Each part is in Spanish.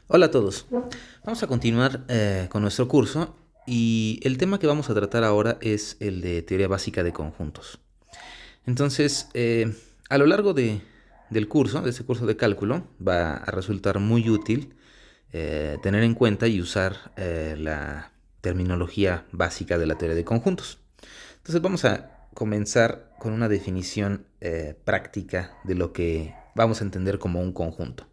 Hola a todos. Vamos a continuar con nuestro curso y el tema que vamos a tratar ahora es el de teoría básica de conjuntos. Entonces, a lo largo del curso, de este curso de cálculo, va a resultar muy útil tener en cuenta y usar la terminología básica de la teoría de conjuntos. Entonces, vamos a comenzar con una definición práctica de lo que vamos a entender como un conjunto.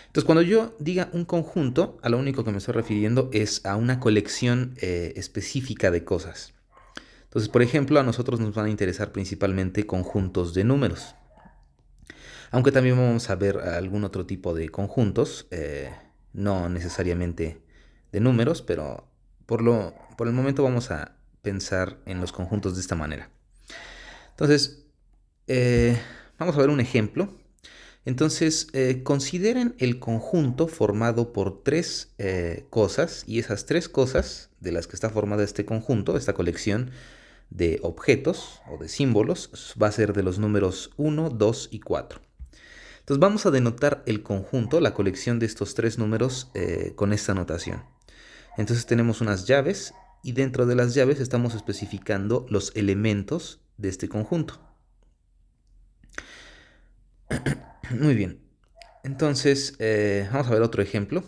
Entonces, cuando yo diga un conjunto, a lo único que me estoy refiriendo es a una colección específica de cosas. Entonces, por ejemplo, a nosotros nos van a interesar principalmente conjuntos de números, aunque también vamos a ver algún otro tipo de conjuntos, no necesariamente de números, pero por el momento vamos a pensar en los conjuntos de esta manera. Entonces, eh, vamos a ver un ejemplo. Entonces, consideren el conjunto formado por tres cosas, y esas tres cosas de las que está formada este conjunto, esta colección de objetos o de símbolos, va a ser de los números uno, 2 y 4. Entonces vamos a denotar el conjunto, la colección de estos tres números, con esta notación. Entonces tenemos unas llaves y dentro de las llaves estamos especificando los elementos de este conjunto. Muy bien. Entonces, vamos a ver otro ejemplo.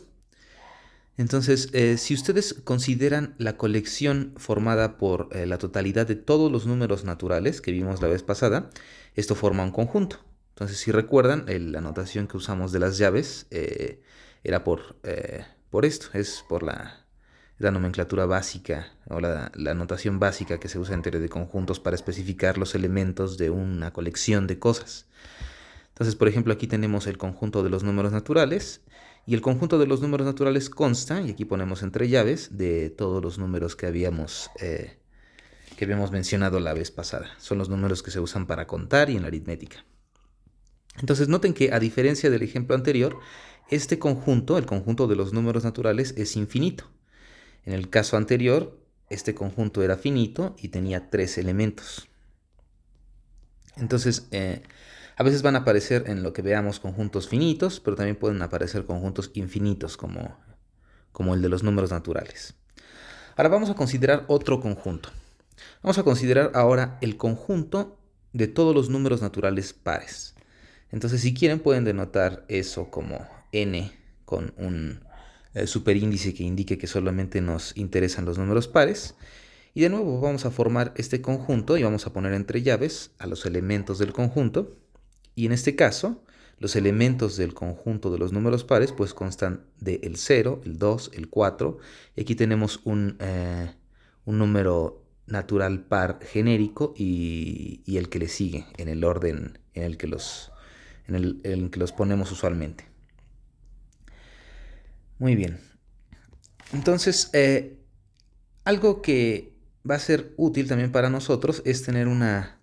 Entonces, si ustedes consideran la colección formada por la totalidad de todos los números naturales que vimos la vez pasada, esto forma un conjunto. Entonces, si recuerdan, la notación que usamos de las llaves era por esto, es por la nomenclatura básica o la notación básica que se usa en teoría de conjuntos para especificar los elementos de una colección de cosas. Entonces, por ejemplo, aquí tenemos el conjunto de los números naturales y el conjunto de los números naturales consta, y aquí ponemos entre llaves, de todos los números que habíamos mencionado la vez pasada. Son los números que se usan para contar y en la aritmética. Entonces, noten que a diferencia del ejemplo anterior, este conjunto, el conjunto de los números naturales, es infinito. En el caso anterior, este conjunto era finito y tenía tres elementos. Entonces, a veces van a aparecer en lo que veamos conjuntos finitos, pero también pueden aparecer conjuntos infinitos como el de los números naturales. Ahora vamos a considerar otro conjunto. Vamos a considerar ahora el conjunto de todos los números naturales pares. Entonces, si quieren, pueden denotar eso como n con un superíndice que indique que solamente nos interesan los números pares. Y de nuevo vamos a formar este conjunto y vamos a poner entre llaves a los elementos del conjunto. Y en este caso, los elementos del conjunto de los números pares pues constan de el 0, el 2, el 4. Y aquí tenemos un número natural par genérico y el que le sigue en el orden en el que los ponemos usualmente. Muy bien. Entonces, algo que va a ser útil también para nosotros es tener una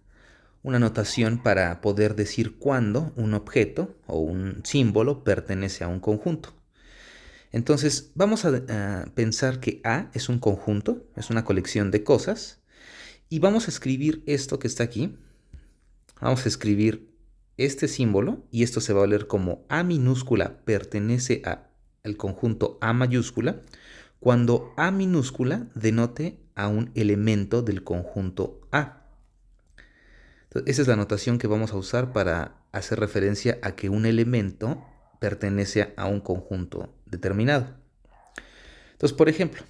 notación para poder decir cuándo un objeto o un símbolo pertenece a un conjunto. Entonces, vamos a pensar que A es un conjunto, es una colección de cosas, y vamos a escribir esto que está aquí. Vamos a escribir este símbolo, y esto se va a leer como A minúscula pertenece al conjunto A mayúscula, cuando A minúscula denote a un elemento del conjunto A. Entonces, esa es la notación que vamos a usar para hacer referencia a que un elemento pertenece a un conjunto determinado. Entonces, por ejemplo,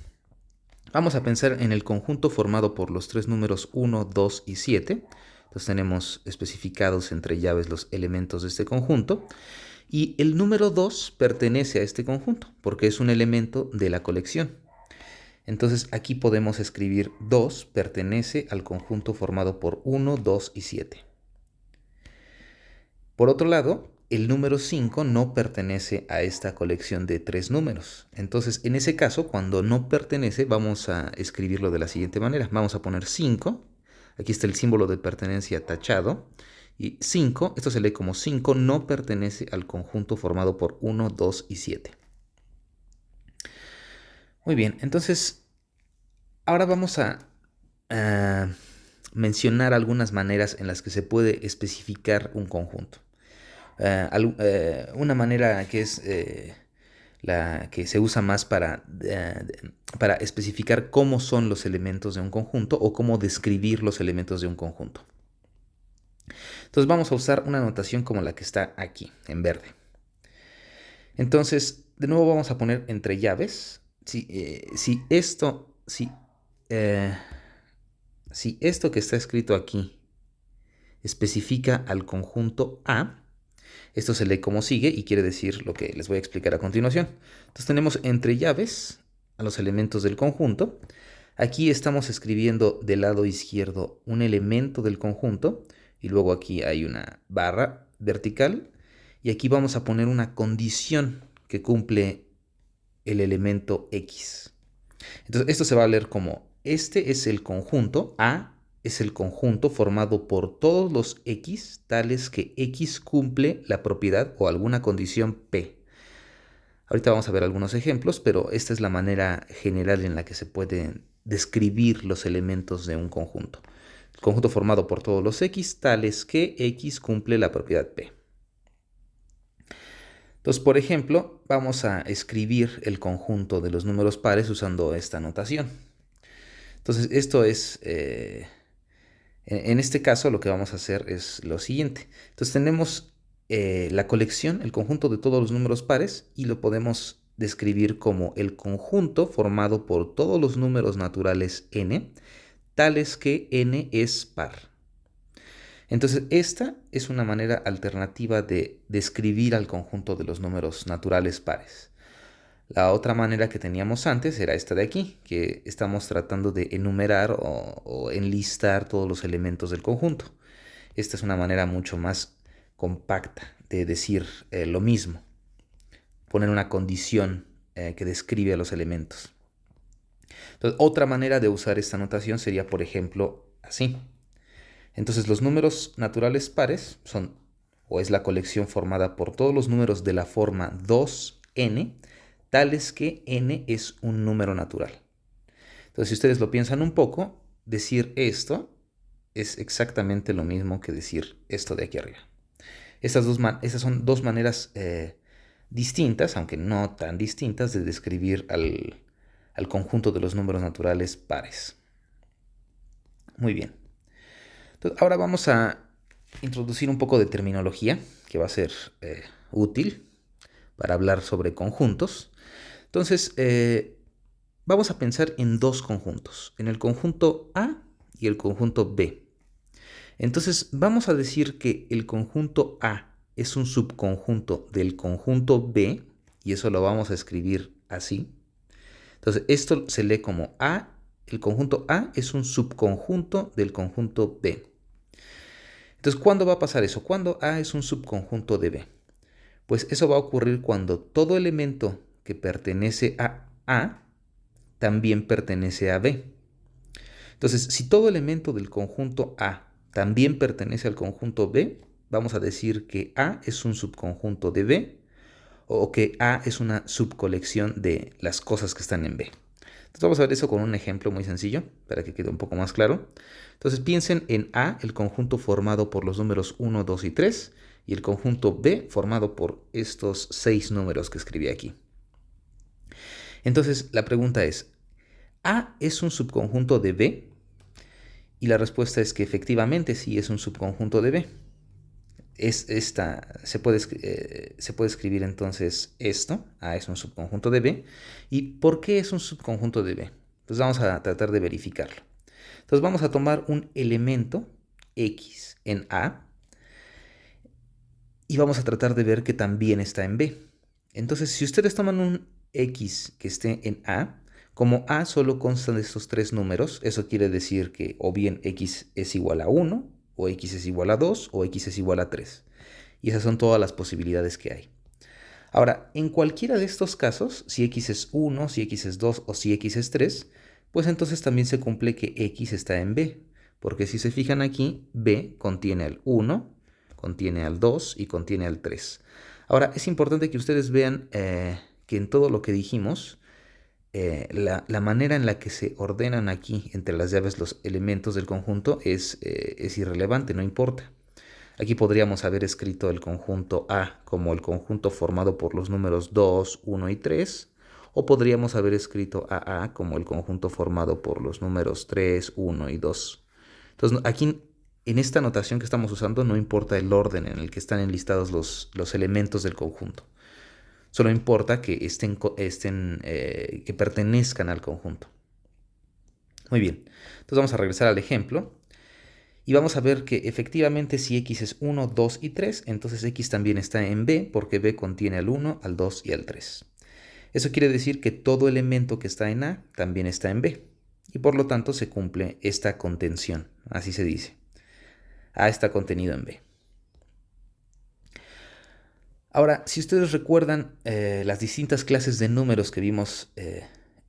vamos a pensar en el conjunto formado por los tres números 1, 2 y 7. Entonces tenemos especificados entre llaves los elementos de este conjunto. Y el número 2 pertenece a este conjunto porque es un elemento de la colección. Entonces aquí podemos escribir 2 pertenece al conjunto formado por 1, 2 y 7. Por otro lado, el número 5 no pertenece a esta colección de tres números. Entonces, en ese caso, cuando no pertenece, vamos a escribirlo de la siguiente manera. Vamos a poner 5. Aquí está el símbolo de pertenencia tachado. Y 5, esto se lee como 5, no pertenece al conjunto formado por 1, 2 y 7. Muy bien, entonces ahora vamos a mencionar algunas maneras en las que se puede especificar un conjunto. Una manera que es la que se usa más para especificar cómo son los elementos de un conjunto o cómo describir los elementos de un conjunto. Entonces vamos a usar una notación como la que está aquí, en verde. Entonces, de nuevo vamos a poner entre llaves. Si esto que está escrito aquí especifica al conjunto A, esto se lee como sigue y quiere decir lo que les voy a explicar a continuación. Entonces tenemos entre llaves a los elementos del conjunto. Aquí estamos escribiendo del lado izquierdo un elemento del conjunto y luego aquí hay una barra vertical y aquí vamos a poner una condición que cumple el elemento X. Entonces esto se va a leer como este es el conjunto, A es el conjunto formado por todos los X tales que X cumple la propiedad o alguna condición P. Ahorita vamos a ver algunos ejemplos, pero esta es la manera general en la que se pueden describir los elementos de un conjunto. El conjunto formado por todos los X tales que X cumple la propiedad P. Entonces, por ejemplo, vamos a escribir el conjunto de los números pares usando esta notación. Entonces, esto es, en este caso lo que vamos a hacer es lo siguiente. Entonces tenemos la colección, el conjunto de todos los números pares y lo podemos describir como el conjunto formado por todos los números naturales n, tales que n es par. Entonces, esta es una manera alternativa de describir al conjunto de los números naturales pares. La otra manera que teníamos antes era esta de aquí, que estamos tratando de enumerar o enlistar todos los elementos del conjunto. Esta es una manera mucho más compacta de decir lo mismo, poner una condición que describe a los elementos. Entonces, otra manera de usar esta notación sería, por ejemplo, así. Entonces, los números naturales pares son, o es la colección formada por todos los números de la forma 2n, tales que n es un número natural. Entonces, si ustedes lo piensan un poco, decir esto es exactamente lo mismo que decir esto de aquí arriba. Estas son dos maneras distintas, aunque no tan distintas, de describir al conjunto de los números naturales pares. Muy bien. Entonces, ahora vamos a introducir un poco de terminología que va a ser útil para hablar sobre conjuntos. Entonces, vamos a pensar en dos conjuntos, en el conjunto A y el conjunto B. Entonces, vamos a decir que el conjunto A es un subconjunto del conjunto B, y eso lo vamos a escribir así. Entonces, esto se lee como A, el conjunto A es un subconjunto del conjunto B. Entonces, ¿cuándo va a pasar eso? ¿Cuándo A es un subconjunto de B? Pues eso va a ocurrir cuando todo elemento que pertenece a A también pertenece a B. Entonces, si todo elemento del conjunto A también pertenece al conjunto B, vamos a decir que A es un subconjunto de B o que A es una subcolección de las cosas que están en B. Entonces vamos a ver eso con un ejemplo muy sencillo para que quede un poco más claro. Entonces piensen en A, el conjunto formado por los números 1, 2 y 3, y el conjunto B formado por estos 6 números que escribí aquí. Entonces la pregunta es, ¿A es un subconjunto de B? Y la respuesta es que efectivamente sí es un subconjunto de B. Se puede escribir entonces esto, A es un subconjunto de B. ¿Y por qué es un subconjunto de B? Pues vamos a tratar de verificarlo. Entonces vamos a tomar un elemento X en A y vamos a tratar de ver que también está en B. Entonces, si ustedes toman un X que esté en A, como A solo consta de estos tres números, eso quiere decir que o bien X es igual a 1, o X es igual a 2, o X es igual a 3. Y esas son todas las posibilidades que hay. Ahora, en cualquiera de estos casos, si X es 1, si X es 2 o si X es 3, pues entonces también se cumple que X está en B. Porque si se fijan aquí, B contiene al 1, contiene al 2 y contiene al 3. Ahora, es importante que ustedes vean que en todo lo que dijimos, la manera en la que se ordenan aquí entre las llaves los elementos del conjunto es irrelevante, no importa. Aquí podríamos haber escrito el conjunto A como el conjunto formado por los números 2, 1 y 3, o podríamos haber escrito AA como el conjunto formado por los números 3, 1 y 2. Entonces, aquí en esta notación que estamos usando no importa el orden en el que están enlistados los elementos del conjunto. Solo importa que que pertenezcan al conjunto. Muy bien, entonces vamos a regresar al ejemplo y vamos a ver que efectivamente si x es 1, 2 y 3, entonces x también está en B porque B contiene al 1, al 2 y al 3. Eso quiere decir que todo elemento que está en A también está en B y por lo tanto se cumple esta contención, así se dice. A está contenido en B. Ahora, si ustedes recuerdan las distintas clases de números que vimos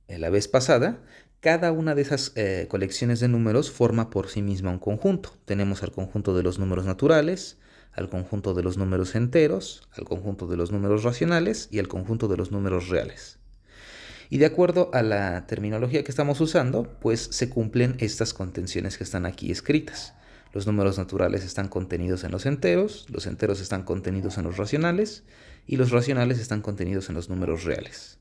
la vez pasada, cada una de esas colecciones de números forma por sí misma un conjunto. Tenemos al conjunto de los números naturales, al conjunto de los números enteros, al conjunto de los números racionales y al conjunto de los números reales. Y de acuerdo a la terminología que estamos usando, pues se cumplen estas contenciones que están aquí escritas. Los números naturales están contenidos en los enteros están contenidos en los racionales y los racionales están contenidos en los números reales.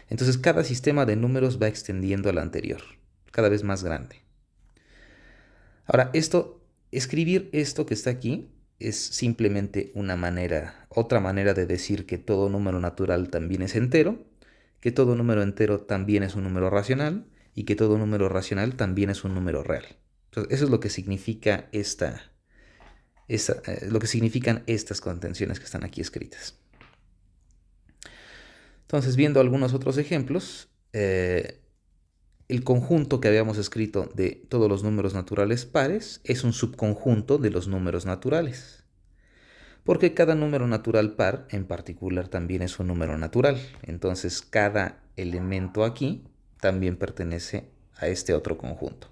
Entonces cada sistema de números va extendiendo al anterior, cada vez más grande. Ahora, escribir esto que está aquí es simplemente otra manera de decir que todo número natural también es entero, que todo número entero también es un número racional y que todo número racional también es un número real. Entonces, eso es lo que significa lo que significan estas contenciones que están aquí escritas. Entonces, viendo algunos otros ejemplos, el conjunto que habíamos escrito de todos los números naturales pares es un subconjunto de los números naturales. Porque cada número natural par en particular también es un número natural. Entonces, cada elemento aquí también pertenece a este otro conjunto.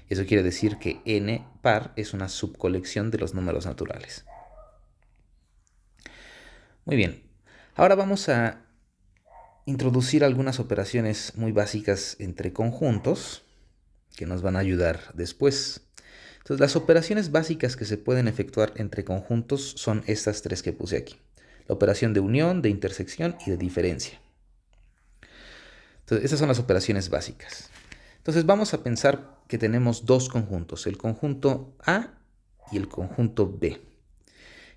Eso quiere decir que n par es una subcolección de los números naturales. Muy bien, ahora vamos a introducir algunas operaciones muy básicas entre conjuntos que nos van a ayudar después. Entonces, las operaciones básicas que se pueden efectuar entre conjuntos son estas tres que puse aquí. La operación de unión, de intersección y de diferencia. Entonces, esas son las operaciones básicas. Entonces, vamos a pensar que tenemos dos conjuntos, el conjunto A y el conjunto B.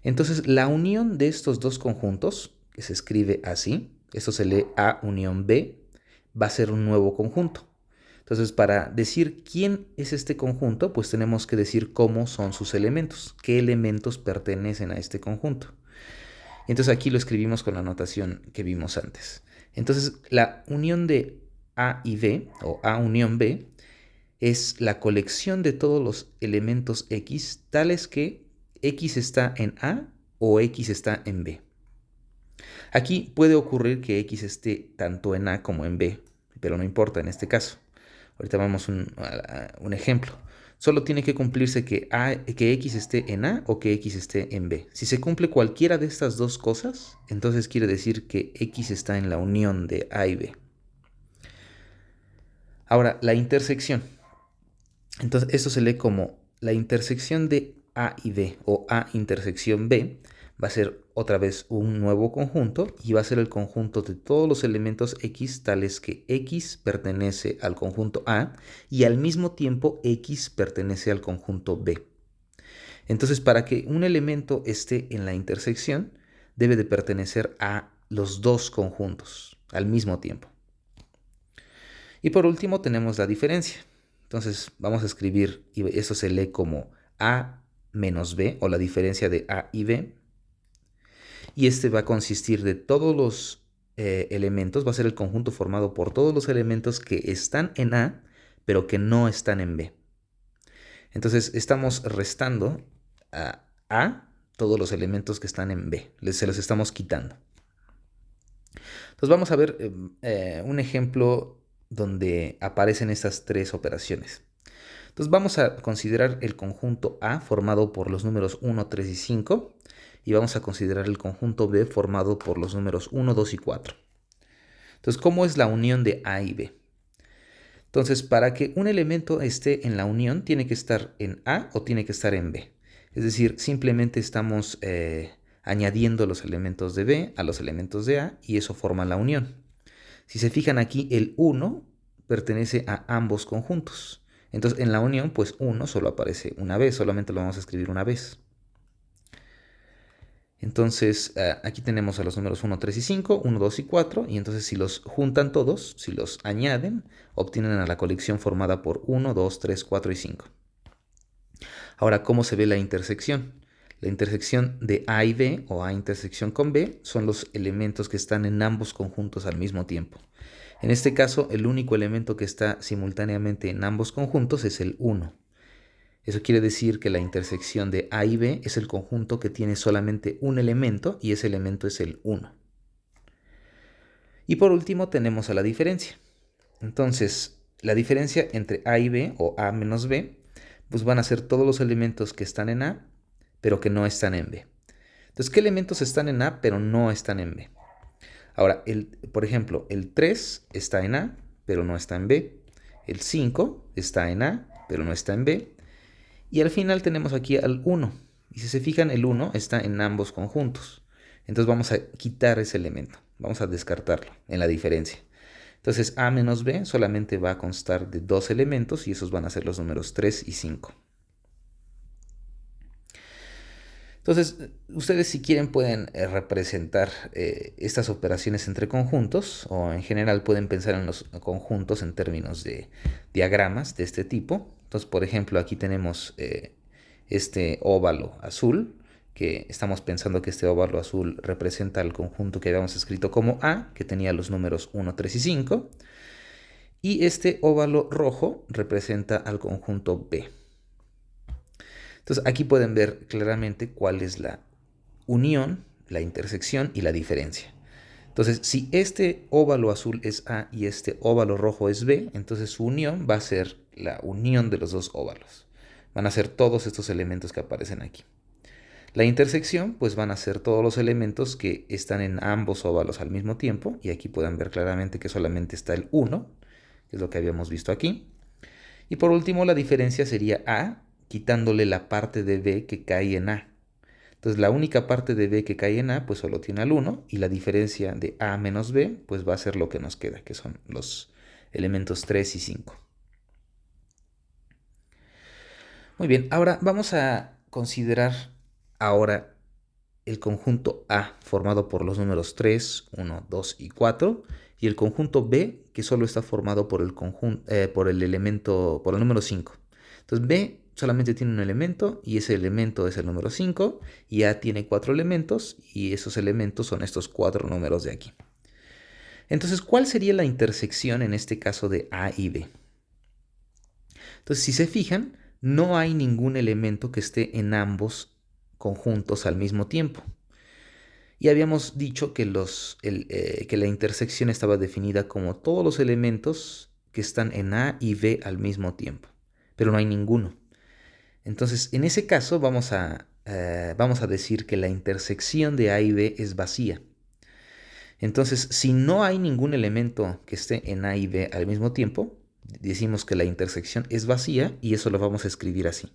Entonces, la unión de estos dos conjuntos, que se escribe así, esto se lee A unión B, va a ser un nuevo conjunto. Entonces, para decir quién es este conjunto, pues tenemos que decir cómo son sus elementos, qué elementos pertenecen a este conjunto. Entonces aquí lo escribimos con la notación que vimos antes. Entonces, la unión de A y B, o A unión B, es la colección de todos los elementos X, tales que X está en A o X está en B. Aquí puede ocurrir que X esté tanto en A como en B, pero no importa en este caso. Ahorita vamos a un ejemplo. Solo tiene que cumplirse que X esté en A o que X esté en B. Si se cumple cualquiera de estas dos cosas, entonces quiere decir que X está en la unión de A y B. Ahora, la intersección. Entonces, esto se lee como la intersección de A y B o A intersección B va a ser otra vez un nuevo conjunto y va a ser el conjunto de todos los elementos X tales que X pertenece al conjunto A y al mismo tiempo X pertenece al conjunto B. Entonces, para que un elemento esté en la intersección, debe de pertenecer a los dos conjuntos al mismo tiempo. Y por último tenemos la diferencia. Entonces vamos a escribir, y eso se lee como A menos B, o la diferencia de A y B. Y este va a consistir de todos los elementos, va a ser el conjunto formado por todos los elementos que están en A, pero que no están en B. Entonces estamos restando a todos los elementos que están en B, se los estamos quitando. Entonces vamos a ver un ejemplo donde aparecen estas tres operaciones. Entonces vamos a considerar el conjunto A formado por los números 1, 3 y 5 y vamos a considerar el conjunto B formado por los números 1, 2 y 4. Entonces, ¿cómo es la unión de A y B? Entonces, para que un elemento esté en la unión, tiene que estar en A o tiene que estar en B. Es decir, simplemente estamos añadiendo los elementos de B a los elementos de A y eso forma la unión. Si se fijan aquí, el 1 pertenece a ambos conjuntos. Entonces, en la unión, pues 1 solo aparece una vez, solamente lo vamos a escribir una vez. Entonces, aquí tenemos a los números 1, 3 y 5, 1, 2 y 4, y entonces si los juntan todos, si los añaden, obtienen a la colección formada por 1, 2, 3, 4 y 5. Ahora, ¿cómo se ve la intersección? La intersección de A y B, o A intersección con B, son los elementos que están en ambos conjuntos al mismo tiempo. En este caso, el único elemento que está simultáneamente en ambos conjuntos es el 1. Eso quiere decir que la intersección de A y B es el conjunto que tiene solamente un elemento y ese elemento es el 1. Y por último tenemos a la diferencia. Entonces, la diferencia entre A y B o A menos B, pues van a ser todos los elementos que están en A, pero que no están en B. Entonces, ¿qué elementos están en A pero no están en B? Ahora, por ejemplo, el 3 está en A, pero no está en B. El 5 está en A, pero no está en B. Y al final tenemos aquí al 1. Y si se fijan, el 1 está en ambos conjuntos. Entonces vamos a quitar ese elemento. Vamos a descartarlo en la diferencia. Entonces A menos B solamente va a constar de dos elementos y esos van a ser los números 3 y 5. Entonces, ustedes si quieren pueden representar estas operaciones entre conjuntos o en general pueden pensar en los conjuntos en términos de diagramas de este tipo. Entonces, por ejemplo, aquí tenemos este óvalo azul, que estamos pensando que este óvalo azul representa el conjunto que habíamos escrito como A, que tenía los números 1, 3 y 5. Y este óvalo rojo representa al conjunto B. Entonces aquí pueden ver claramente cuál es la unión, la intersección y la diferencia. Entonces, si este óvalo azul es A y este óvalo rojo es B, entonces su unión va a ser la unión de los dos óvalos. Van a ser todos estos elementos que aparecen aquí. La intersección, pues van a ser todos los elementos que están en ambos óvalos al mismo tiempo. Y aquí pueden ver claramente que solamente está el 1, que es lo que habíamos visto aquí. Y por último, la diferencia sería A, quitándole la parte de B que cae en A. Entonces la única parte de B que cae en A pues solo tiene al 1 y la diferencia de A menos B pues va a ser lo que nos queda, que son los elementos 3 y 5. Muy bien, ahora vamos a considerar ahora el conjunto A formado por los números 3, 1, 2 y 4 y el conjunto B que solo está formado por el elemento, por el número 5. Entonces B solamente tiene un elemento y ese elemento es el número 5 y A tiene 4 elementos y esos elementos son estos 4 números de aquí. Entonces, ¿cuál sería la intersección en este caso de A y B? Entonces, si se fijan, no hay ningún elemento que esté en ambos conjuntos al mismo tiempo. Y habíamos dicho que la intersección estaba definida como todos los elementos que están en A y B al mismo tiempo, pero no hay ninguno. Entonces, en ese caso vamos a decir que la intersección de A y B es vacía. Entonces, si no hay ningún elemento que esté en A y B al mismo tiempo, decimos que la intersección es vacía y eso lo vamos a escribir así.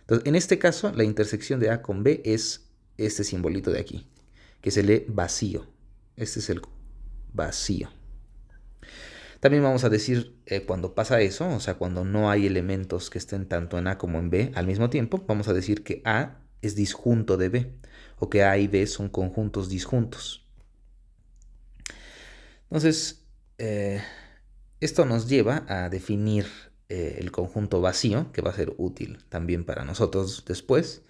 Entonces, en este caso, la intersección de A con B es este simbolito de aquí, que se lee vacío. Este es el vacío. También vamos a decir cuando pasa eso, o sea, cuando no hay elementos que estén tanto en A como en B al mismo tiempo, vamos a decir que A es disjunto de B, o que A y B son conjuntos disjuntos. Entonces, esto nos lleva a definir el conjunto vacío, que va a ser útil también para nosotros después.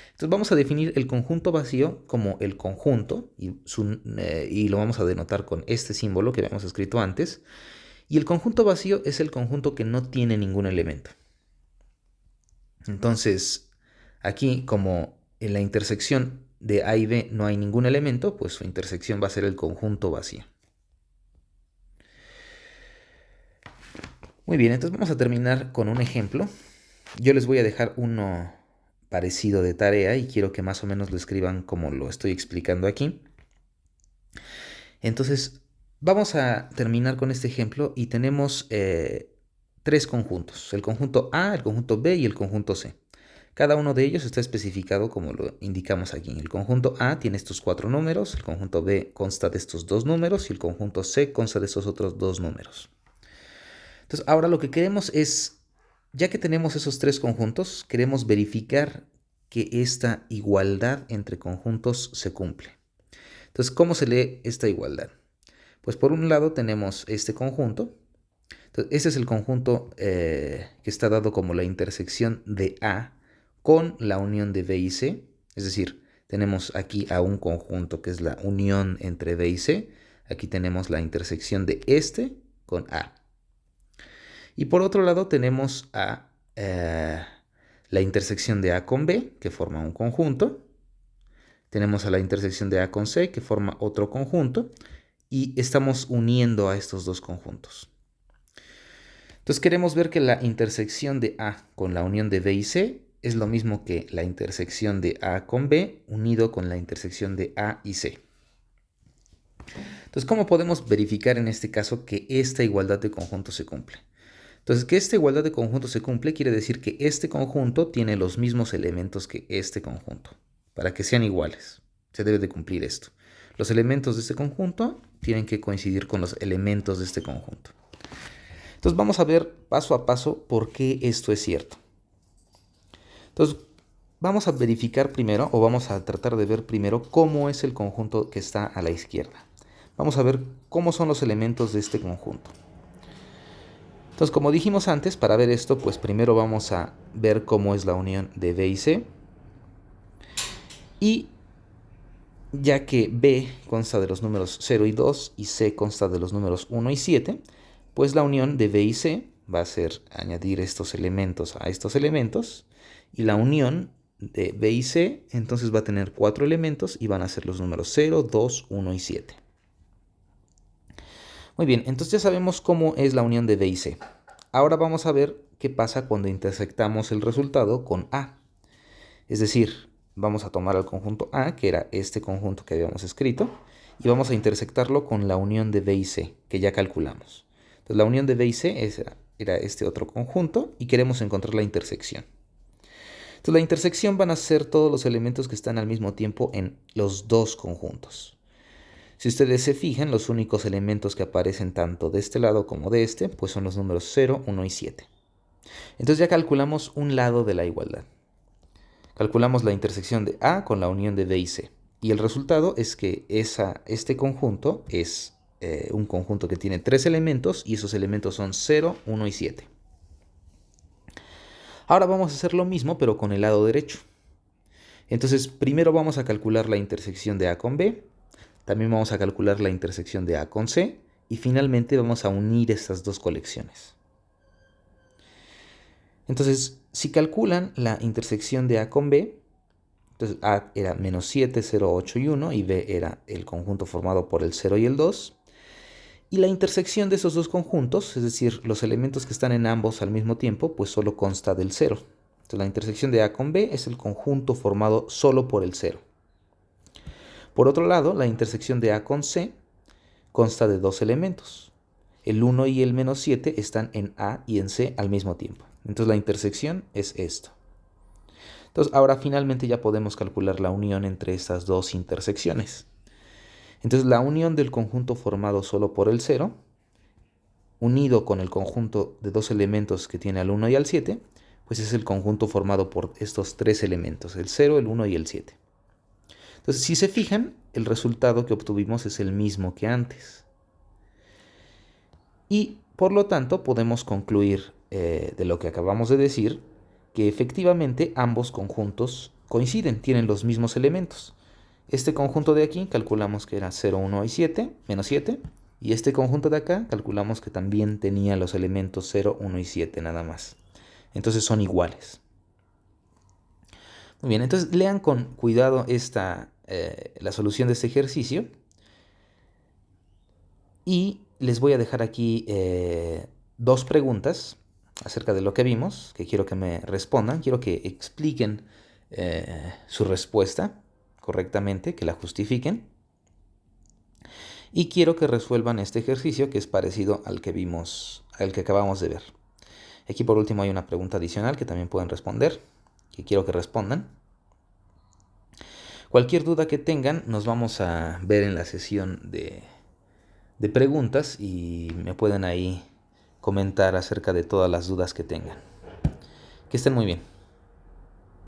Entonces vamos a definir el conjunto vacío como el conjunto y lo vamos a denotar con este símbolo que habíamos escrito antes. Y el conjunto vacío es el conjunto que no tiene ningún elemento. Entonces, aquí como en la intersección de A y B no hay ningún elemento, pues su intersección va a ser el conjunto vacío. Muy bien, entonces vamos a terminar con un ejemplo. Yo les voy a dejar uno parecido de tarea y quiero que más o menos lo escriban como lo estoy explicando aquí. Entonces, vamos a terminar con este ejemplo y tenemos tres conjuntos, el conjunto A, el conjunto B y el conjunto C. Cada uno de ellos está especificado como lo indicamos aquí. El conjunto A tiene estos 4 números, el conjunto B consta de estos 2 números y el conjunto C consta de estos otros 2 números. Entonces, ahora lo que queremos es, ya que tenemos esos 3 conjuntos, queremos verificar que esta igualdad entre conjuntos se cumple. Entonces, ¿cómo se lee esta igualdad? Pues por un lado tenemos este conjunto. Entonces, ese es el conjunto que está dado como la intersección de A con la unión de B y C. Es decir, tenemos aquí a un conjunto que es la unión entre B y C. Aquí tenemos la intersección de este con A. Y por otro lado tenemos a la intersección de A con B, que forma un conjunto. Tenemos a la intersección de A con C, que forma otro conjunto. Y estamos uniendo a estos dos conjuntos. Entonces queremos ver que la intersección de A con la unión de B y C es lo mismo que la intersección de A con B unido con la intersección de A y C. Entonces, ¿cómo podemos verificar en este caso que esta igualdad de conjuntos se cumple? Entonces, que esta igualdad de conjuntos se cumple quiere decir que este conjunto tiene los mismos elementos que este conjunto. Para que sean iguales, se debe de cumplir esto. Los elementos de este conjunto tienen que coincidir con los elementos de este conjunto. Entonces vamos a ver paso a paso por qué esto es cierto. Entonces vamos a verificar primero, o vamos a tratar de ver primero cómo es el conjunto que está a la izquierda. Vamos a ver cómo son los elementos de este conjunto. Entonces, como dijimos antes, para ver esto, pues primero vamos a ver cómo es la unión de B y C. Y ya que B consta de los números 0 y 2 y C consta de los números 1 y 7, pues la unión de B y C va a ser añadir estos elementos a estos elementos, y la unión de B y C entonces va a tener 4 elementos y van a ser los números 0, 2, 1 y 7. Muy bien, entonces ya sabemos cómo es la unión de B y C. Ahora vamos a ver qué pasa cuando intersectamos el resultado con A. Es decir, vamos a tomar al conjunto A, que era este conjunto que habíamos escrito, y vamos a intersectarlo con la unión de B y C, que ya calculamos. Entonces la unión de B y C era este otro conjunto y queremos encontrar la intersección. Entonces la intersección van a ser todos los elementos que están al mismo tiempo en los dos conjuntos. Si ustedes se fijan, los únicos elementos que aparecen tanto de este lado como de este, pues son los números 0, 1 y 7. Entonces ya calculamos un lado de la igualdad. Calculamos la intersección de A con la unión de B y C. Y el resultado es que este conjunto es un conjunto que tiene 3 elementos y esos elementos son 0, 1 y 7. Ahora vamos a hacer lo mismo pero con el lado derecho. Entonces primero vamos a calcular la intersección de A con B, también vamos a calcular la intersección de A con C y finalmente vamos a unir estas dos colecciones. Entonces, si calculan la intersección de A con B, entonces A era menos 7, 0, 8 y 1 y B era el conjunto formado por el 0 y el 2. Y la intersección de esos dos conjuntos, es decir, los elementos que están en ambos al mismo tiempo, pues solo consta del 0. Entonces la intersección de A con B es el conjunto formado solo por el 0. Por otro lado, la intersección de A con C consta de dos elementos. El 1 y el menos 7 están en A y en C al mismo tiempo. Entonces la intersección es esto. Entonces ahora finalmente ya podemos calcular la unión entre estas dos intersecciones. Entonces la unión del conjunto formado solo por el 0, unido con el conjunto de dos elementos que tiene al 1 y al 7, pues es el conjunto formado por estos tres elementos, el 0, el 1 y el 7. Entonces, si se fijan, el resultado que obtuvimos es el mismo que antes. Y, por lo tanto, podemos concluir de lo que acabamos de decir, que efectivamente ambos conjuntos coinciden, tienen los mismos elementos. Este conjunto de aquí calculamos que era 0, 1 y 7, menos 7. Y este conjunto de acá calculamos que también tenía los elementos 0, 1 y 7 nada más. Entonces son iguales. Muy bien, entonces lean con cuidado la solución de este ejercicio. Y les voy a dejar aquí dos preguntas acerca de lo que vimos, que quiero que me respondan. Quiero que expliquen su respuesta correctamente, que la justifiquen. Y quiero que resuelvan este ejercicio que es parecido al que vimos, al que acabamos de ver. Aquí por último hay una pregunta adicional que también pueden responder. que quiero que respondan. Cualquier duda que tengan, nos vamos a ver en la sesión de preguntas y me pueden ahí comentar acerca de todas las dudas que tengan. Que estén muy bien.